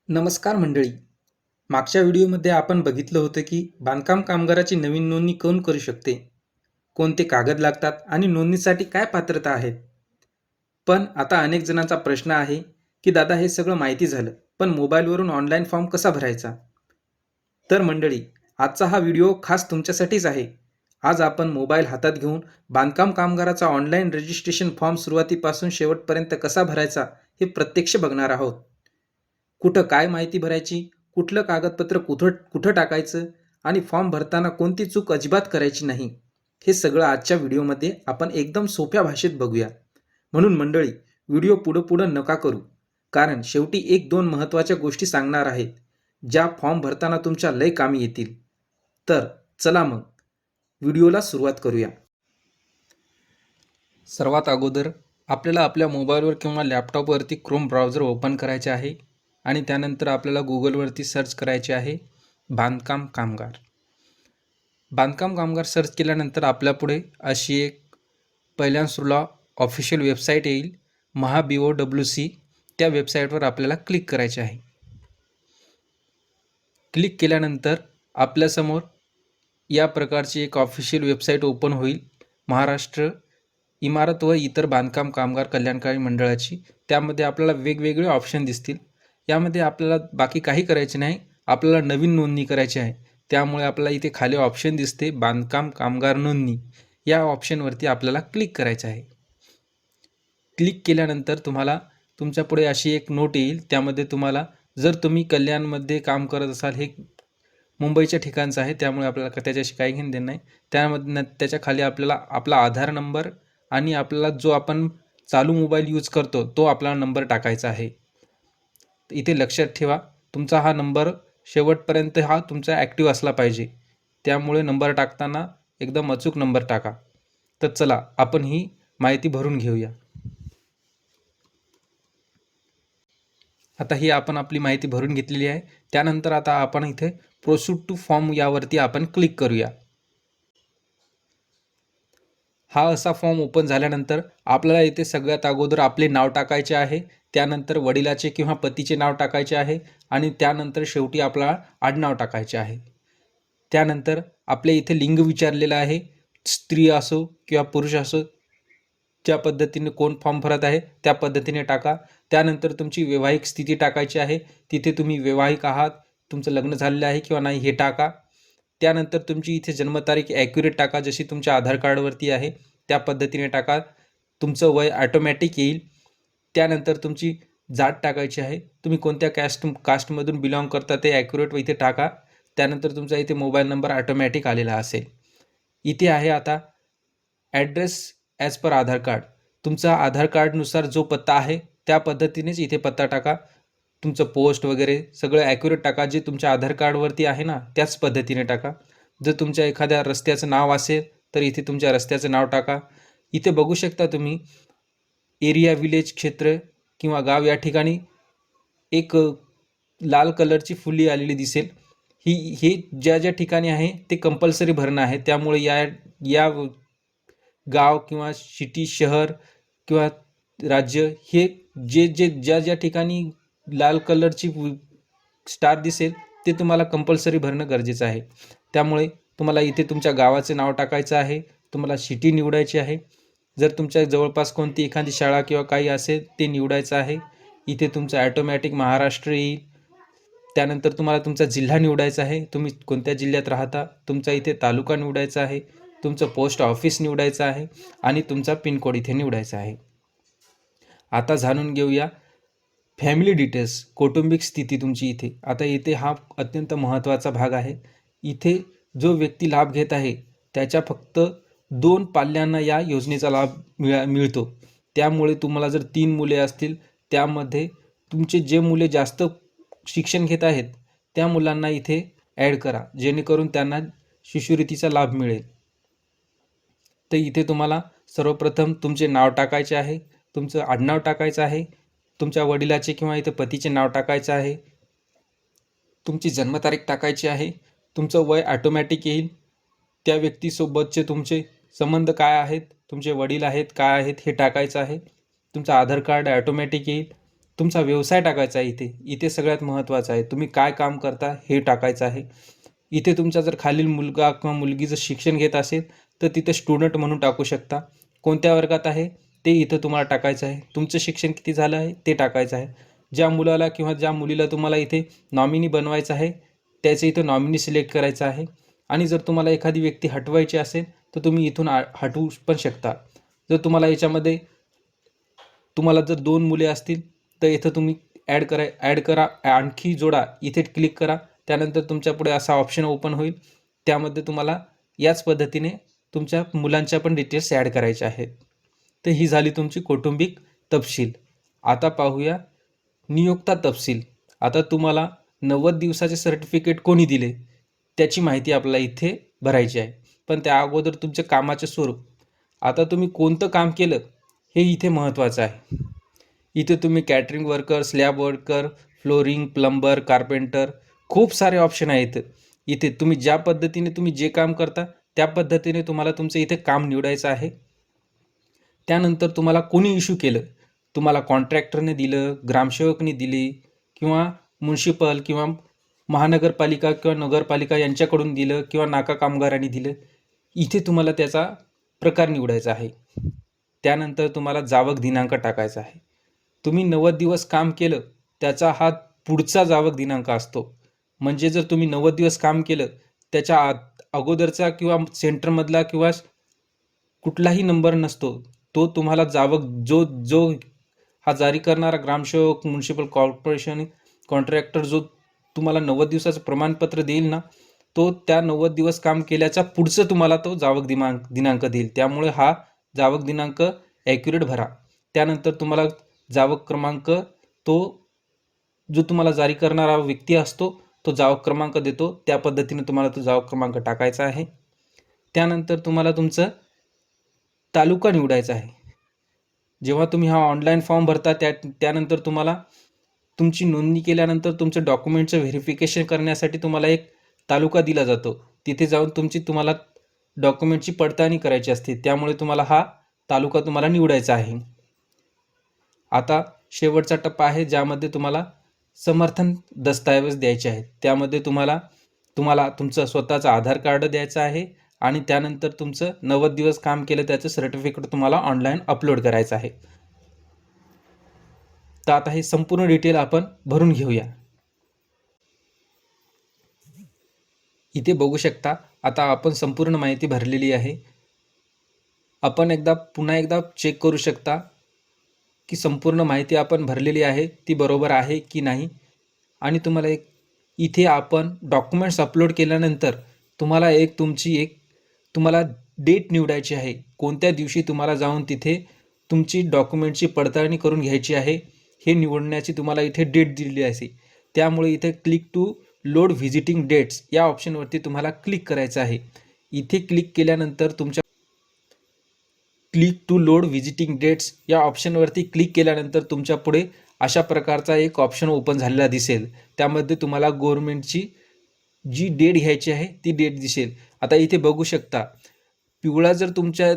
नमस्कार मंडळी. मागच्या व्हिडिओमध्ये आपण बघितलं होतं की बांधकाम कामगाराची नवीन नोंदणी कोण करू शकते, कोणते कागद लागतात आणि नोंदणीसाठी काय पात्रता आहेत. पण आता अनेक जणांचा प्रश्न आहे की दादा हे सगळं माहिती झालं, पण मोबाईलवरून ऑनलाईन फॉर्म कसा भरायचा. तर मंडळी, आजचा हा व्हिडिओ खास तुमच्यासाठीच आहे. आज आपण मोबाईल हातात घेऊन बांधकाम कामगाराचा ऑनलाईन रजिस्ट्रेशन फॉर्म सुरुवातीपासून शेवटपर्यंत कसा भरायचा हे प्रत्यक्ष बघणार आहोत. कुठं काय माहिती भरायची, कुठलं कागदपत्र कुठं कुठं टाकायचं आणि फॉर्म भरताना कोणती चूक अजिबात करायची नाही, हे सगळं आजच्या व्हिडिओमध्ये आपण एकदम सोप्या भाषेत बघूया. म्हणून मंडळी, व्हिडिओ पुढं पुढं नका करू, कारण शेवटी एक दोन महत्त्वाच्या गोष्टी सांगणार आहेत ज्या फॉर्म भरताना तुमच्या लय कामी येतील. तर चला मग व्हिडिओला सुरुवात करूया. सर्वात अगोदर आपल्याला आपल्या मोबाईलवर किंवा लॅपटॉपवरती क्रोम ब्राउझर ओपन करायचे आहे आणि त्यानंतर आपल्याला गुगलवरती सर्च करायचे आहे बांधकाम कामगार. बांधकाम कामगार सर्च केल्यानंतर आपल्यापुढे अशी एक पहिल्यांदा ऑफिशियल वेबसाईट येईल, MahaBOWC. त्या वेबसाईटवर आपल्याला क्लिक करायचे आहे. क्लिक केल्यानंतर आपल्यासमोर या प्रकारची एक ऑफिशियल वेबसाईट ओपन होईल, महाराष्ट्र इमारत व इतर बांधकाम कामगार कल्याणकारी मंडळाची. त्यामध्ये आपल्याला वेगवेगळे ऑप्शन दिसतील. यामध्ये आपल्याला बाकी काही करायचे नाही, आपल्याला नवीन नोंदणी करायची आहे. त्यामुळे आपल्याला इथे खाली ऑप्शन दिसते बांधकाम कामगार नोंदणी, या ऑप्शनवरती आपल्याला क्लिक करायचं आहे. क्लिक केल्यानंतर तुम्हाला तुमच्यापुढे अशी एक नोट येईल. त्यामध्ये तुम्हाला जर तुम्ही कल्याणमध्ये काम करत असाल, हे मुंबईच्या ठिकाणचं आहे त्यामुळे आपल्याला त्याच्याशी काही घेणं देणं नाही. त्यामध्ये त्याच्या खाली आपल्याला आपला आधार नंबर आणि आपल्याला जो आपण चालू मोबाईल यूज करतो तो आपला नंबर टाकायचा आहे. इथे लक्षात ठेवा, तुमचा हा नंबर शेवटपर्यंत हा तुमचा ॲक्टिव्ह असला पाहिजे. त्यामुळे नंबर टाकताना एकदम अचूक नंबर टाका. तर चला आपण ही माहिती भरून घेऊया. आता ही आपण आपली माहिती भरून घेतलेली आहे. त्यानंतर आता आपण इथे प्रोसीड टू फॉर्म यावरती आपण क्लिक करूया. हा असा फॉर्म ओपन झाल्यानंतर आपल्याला इथे सगळ्यात अगोदर आपले नाव टाकायचे आहे, त्यानंतर वडिलाचे किंवा पतीचे नाव टाकायचे आहे आणि त्यानंतर शेवटी आपल्याला आडनाव टाकायचे आहे. त्यानंतर आपल्या इथे लिंग विचारलेलं आहे, स्त्री असो किंवा पुरुष असो, ज्या पद्धतीने कोण फॉर्म भरत आहे त्या पद्धतीने टाका. त्यानंतर तुमची वैवाहिक स्थिती टाकायची आहे, तिथे तुम्ही वैवाहिक आहात, तुमचं लग्न झालेलं आहे किंवा नाही हे टाका. त्यानंतर तुमची इथे जन्मतारीख ॲक्युरेट टाका, जशी तुमच्या आधार कार्डवरती आहे त्या पद्धतीने टाका. तुमचं वय ऑटोमॅटिक येईल. त्यानंतर तुमची जात टाकायची आहे, तुम्ही कोणत्या कास्टमधून बिलॉंग करता ते ॲक्युरेट इथे टाका. त्यानंतर तुमचा इथे मोबाईल नंबर ऑटोमॅटिक आलेला असेल. इथे आहे आता ॲड्रेस ॲज पर आधार कार्ड. तुमचा आधार कार्डनुसार जो पत्ता आहे त्या पद्धतीनेच इथे पत्ता टाका. तुमचं पोस्ट वगैरे सगळं ॲक्युरेट टाका, जे तुमच्या आधार कार्डवरती आहे ना त्याच पद्धतीने टाका. जर तुमच्या एखाद्या रस्त्याचं नाव असेल तर इथे तुमच्या रस्त्याचं नाव टाका. इथे बघू शकता तुम्ही एरिया, विलेज, क्षेत्र किंवा गाव या ठिकाणी एक लाल कलरची फुली आलेली दिसेल. हे ज्या ज्या ठिकाणी आहे ते कंपल्सरी भरणं आहे. त्यामुळे या गाव किंवा सिटी, शहर किंवा राज्य, हे ज्या ज्या ठिकाणी लाल कलरची स्टार दिसेल ते तुम्हाला कंपल्सरी भरणं गरजेचं आहे. त्यामुळे तुम्हाला इथे तुमच्या गावाचे नाव टाकायचं आहे, तुम्हाला सिटी निवडायची आहे. जर तुमच्या जवळपास कोणती एखादी शाळा किंवा काही असेल ते निवडायचं आहे. इथे तुमचं ॲटोमॅटिक महाराष्ट्र येईल. त्यानंतर तुम्हाला तुमचा जिल्हा निवडायचा आहे, तुम्ही कोणत्या जिल्ह्यात राहता. तुमचा इथे तालुका निवडायचा आहे, तुमचं पोस्ट ऑफिस निवडायचं आहे आणि तुमचा पिनकोड इथे निवडायचा आहे. आता जाणून घेऊया फॅमिली डिटेल्स, कौटुंबिक स्थिती तुमची इथे. आता इथे हा अत्यंत महत्त्वाचा भाग आहे. इथे जो व्यक्ती लाभ घेत आहे त्याच्या फक्त 2 पाल्यांना या योजनेचा लाभ मिळतो. त्यामुळे तुम्हाला जर 3 मुले असतील, त्यामध्ये तुमचे जे मुले जास्त शिक्षण घेत आहेत त्या मुलांना इथे ॲड करा, जेणेकरून त्यांना शिष्यवृत्तीचा लाभ मिळेल. तर इथे तुम्हाला सर्वप्रथम तुमचे नाव टाकायचे आहे, तुमचं आडनाव टाकायचं आहे, तुमच्या वडिलाचे किंवा इथे पतीचे नाव टाकायचं आहे, तुमची जन्मतारीख टाकायची आहे, तुमचं वय ऑटोमॅटिक येईल, त्या व्यक्तीसोबतचे तुमचे संबंध काय आहेत, तुमचे वडील आहेत काय आहेत हे टाकायचं आहे, तुमचं आधार कार्ड ऑटोमॅटिक येईल. तुमचा व्यवसाय टाकायचा आहे. इथे सगळ्यात महत्त्वाचं आहे, तुम्ही काय काम करता हे टाकायचं आहे. इथे तुमचा जर खालील मुलगा किंवा मुलगी जर शिक्षण घेत असेल तर तिथे स्टुडंट म्हणून टाकू शकता. कोणत्या वर्गात आहे ते इथं तुम्हाला टाकायचं आहे. तुमचं शिक्षण किती झालं आहे ते टाकायचं आहे. ज्या मुलाला किंवा ज्या मुलीला तुम्हाला इथे नॉमिनी बनवायचं आहे त्याचं इथं नॉमिनी सिलेक्ट करायचं आहे. आणि जर तुम्हाला एखादी व्यक्ती हटवायची असेल तर तुम्ही इथून हटवू पण शकता. जर तुम्हाला याच्यामध्ये तुम्हाला जर 2 मुले असतील तर इथं तुम्ही ॲड करा, आणखी जोडा, इथे क्लिक करा. त्यानंतर तुमच्यापुढे असा ऑप्शन ओपन होईल. त्यामध्ये तुम्हाला याच पद्धतीने तुमच्या मुलांच्या पण डिटेल्स ॲड करायच्या आहेत. तर ही झाली तुमची कौटुंबिक तपशील. आता पाहूया नियोक्ता तपशील. आता तुम्हाला 90 दिवसाचे सर्टिफिकेट कोणी दिले त्याची माहिती आपल्याला इथे भरायची आहे. पण त्या अगोदर तुमच्या कामाचे स्वरूप, आता तुम्ही कोणतं काम केलं हे इथे महत्त्वाचं आहे. इथे तुम्ही catering worker, slab worker, flooring, plumber, carpenter, खूप सारे ऑप्शन आहेत. इथे तुम्ही ज्या पद्धतीने तुम्ही जे काम करता त्या पद्धतीने तुम्हाला तुमचं इथे काम निवडायचं आहे. त्यानंतर तुम्हाला कोणी इश्यू केलं, तुम्हाला कॉन्ट्रॅक्टरने दिलं, ग्रामसेवकने दिली किंवा म्युन्सिपल किंवा महानगरपालिका किंवा नगरपालिका यांच्याकडून दिलं किंवा नाका कामगारांनी दिलं, इथे तुम्हाला त्याचा प्रकार निवडायचा आहे. त्यानंतर तुम्हाला जावक दिनांक टाकायचा आहे. तुम्ही 90 दिवस काम केलं त्याचा हा पुढचा जावक दिनांक असतो. म्हणजे जर तुम्ही 90 दिवस काम केलं त्याच्या अगोदरचा किंवा सेंटरमधला किंवा कुठलाही नंबर नसतो. तो तुम्हाला जावक जो जो हा जारी करणारा ग्रामसेवक, म्युन्सिपल कॉर्पोरेशन, कॉन्ट्रॅक्टर जो तुम्हाला 90 दिवसाचं प्रमाणपत्र देईल ना, तो त्या 90 दिवस काम केल्याचा पुढचं तुम्हाला तो जावक दिनांक देईल. त्यामुळे हा जावक दिनांक ॲक्युरेट भरा. त्यानंतर तुम्हाला जावक क्रमांक, तो जो तुम्हाला जारी करणारा व्यक्ती असतो तो जावक क्रमांक देतो. त्या पद्धतीने तुम्हाला तो जावक क्रमांक टाकायचा आहे. त्यानंतर तुम्हाला तुमचं तालुका निवडायचा आहे. जेव्हा तुम्ही हा ऑनलाईन फॉर्म भरता त्यानंतर तुम्हाला तुमची नोंदणी केल्यानंतर तुमचं डॉक्युमेंटचं व्हेरिफिकेशन करण्यासाठी तुम्हाला एक तालुका दिला जातो. तिथे जाऊन तुम्हाला डॉक्युमेंटची पडताळणी करायची असते. त्यामुळे तुम्हाला हा तालुका तुम्हाला निवडायचा आहे. आता शेवटचा टप्पा आहे ज्यामध्ये तुम्हाला समर्थन दस्तऐवज द्यायचे आहेत. त्यामध्ये तुम्हाला तुमचं स्वतःचं आधार कार्ड द्यायचं आहे आणि त्यानंतर तुमचं 90 दिवस काम केलं त्याचं सर्टिफिकेट तुम्हाला ऑनलाईन अपलोड करायचं आहे. तर आता हे संपूर्ण डिटेल आपण भरून घेऊया. इथे बघू शकता आता आपण संपूर्ण माहिती भरलेली आहे. आपण पुन्हा एकदा चेक करू शकता की संपूर्ण माहिती आपण भरलेली आहे ती बरोबर आहे की नाही. आणि तुम्हाला इथे आपण डॉक्युमेंट्स अपलोड केल्यानंतर तुम्हाला तुम्हाला डेट निवडायची आहे. कोणत्या दिवशी तुम्हाला जाऊन तिथे तुमची डॉक्युमेंटची पडताळणी करून घ्यायची आहे हे निवडण्याची तुम्हाला इथे डेट दिलेली आहे. त्यामुळे इथे click to load visiting dates या ऑप्शनवरती तुम्हाला क्लिक करायचं आहे. इथे क्लिक केल्यानंतर click to load visiting dates या ऑप्शनवरती क्लिक केल्यानंतर तुमच्या पुढे अशा प्रकारचा एक ऑप्शन ओपन झालेला दिसेल. त्यामध्ये तुम्हाला गव्हर्नमेंटची जी डेट घ्यायची आहे ती डेट दिसेल. आता इथे बघू शकता पिवळा जर तुमच्या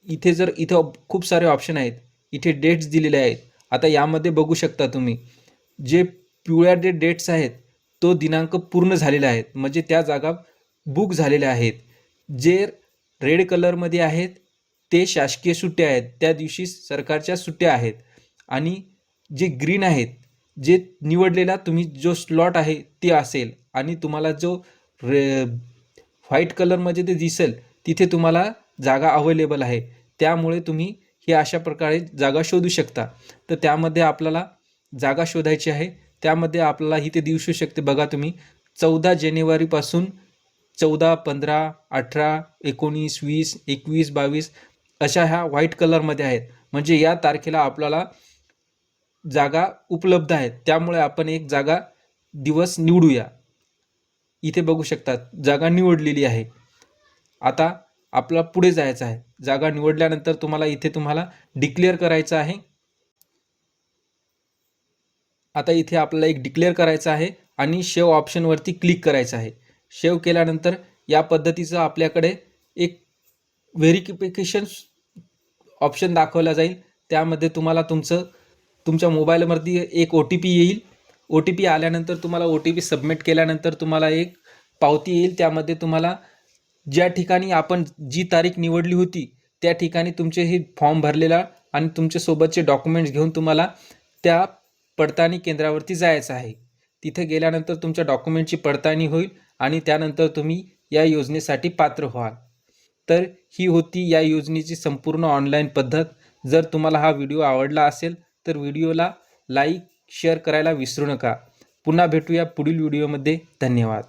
इथं खूप सारे ऑप्शन आहेत, इथे डेट्स दिलेले आहेत. आता यामध्ये बघू शकता तुम्ही जे पिवळ्या डेट्स आहेत तो दिनांक पूर्ण झालेला आहेत, म्हणजे त्या जागा बुक झालेल्या आहेत. जे रेड कलरमध्ये आहेत ते शासकीय सुट्ट्या आहेत, त्या दिवशी सरकारच्या सुट्ट्या आहेत. आणि जे ग्रीन आहेत, जे निवडलेला तुम्ही जो स्लॉट आहे ते असेल आणि तुम्हाला जो व्हाईट कलरमध्ये ते दिसेल तिथे तुम्हाला जागा अवेलेबल आहे. त्यामुळे तुम्ही हे अशा प्रकारे जागा शोधू शकता. तर त्यामध्ये आपल्याला जागा शोधायची आहे. त्यामध्ये आपल्याला इथे दिसू शकते बघा तुम्ही 14 जानेवारीपासून 14, 15, 18, 19, 20, 21, 22 अशा ह्या व्हाईट कलरमध्ये आहेत. म्हणजे या तारखेला आपल्याला जागा उपलब्ध आहेत. त्यामुळे आपण एक दिवस निवडूया. इथे बघू शकता जागा निवडलेली आहे. आता आपल्याला पुढे जायचं आहे. जागा निवडल्यानंतर तुम्हाला डिक्लेअर करायचं आहे. आता इथे आपल्याला एक डिक्लेअर करायचं आहे आणि शेव ऑप्शनवरती क्लिक करायचं आहे. शेव केल्यानंतर या पद्धतीचं आपल्याकडे एक व्हेरिफिकेशन ऑप्शन दाखवला जाईल. त्यामध्ये तुम्हाला तुमचं तुमच्या मोबाईलवरती एक OTP येईल. OTP आल्यानंतर तुम्हाला OTP सबमिट केल्यानंतर तुम्हाला एक पावती येईल. त्यामध्ये तुम्हाला ज्या ठिकाणी आपण जी तारीख निवडली होती त्या ठिकाणी तुमचे हे फॉर्म भरलेला आणि तुमच्यासोबतचे डॉक्युमेंट्स घेऊन तुम्हाला त्या पडताळणी केंद्रावरती जायचं आहे. तिथे गेल्यानंतर तुमच्या डॉक्युमेंटची पडताळणी होईल आणि त्यानंतर तुम्ही या योजनेसाठी पात्र व्हाल. तर ही होती या योजनेची संपूर्ण ऑनलाईन पद्धत. जर तुम्हाला हा व्हिडिओ आवडला असेल तर व्हिडिओला लाईक शेअर करायला विसरू नका. पुन्हा भेटूया पुढील व्हिडिओमध्ये. धन्यवाद.